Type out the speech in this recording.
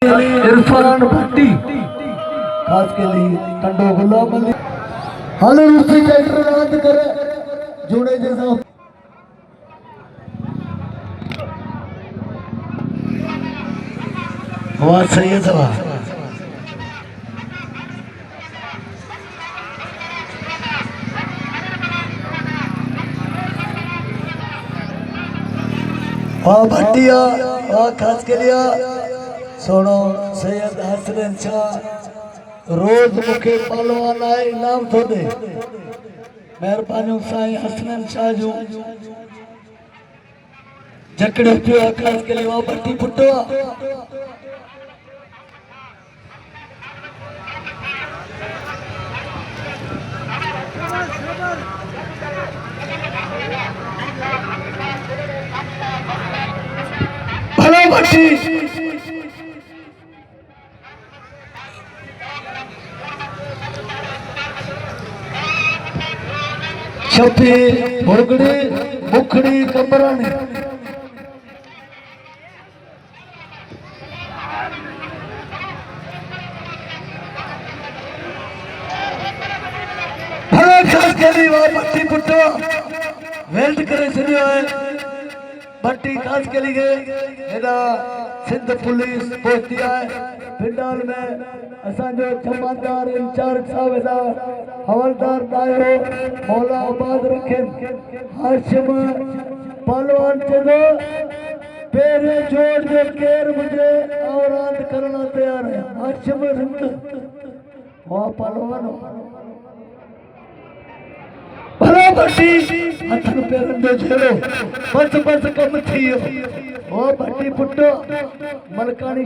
इरफान भट्टी खास के लिए टंडो गुलाम अली हाल रूसी ट्रैक्टर रात करे जुड़े जैसा वाह सही है सवा वाह भट्टिया वाह खास के लिए सोनो सैयद हसनैन शाह रोज मुखे पहलवान आए इनाम थो दे मेहरबानी साईं हसनैन शाह जो जकड़े पियो खास के लिए वो भट्टी पुटो भला भट्टी छपी भोगड़ी मुखड़ी कमरानी भला खास के लिए वो भट्टी पुटो वेल्ट करे छड़ियो है भट्टी खास के लिए हेदा सिंध पुलिस पहुंची है पिंडाल में असो जमादार इंचार्ज साहब हेदा हवलदार दायरो मौला आबाद रखे हाशिम पहलवान चलो पेरे जोड़ दे केर मुझे औरात करना तैयार है हाशिम रिंद वाह पहलवान भला भट्टी हथन पेरन जो छेड़ो बस बस कम थियो ओ भट्टी पुटो मलकानी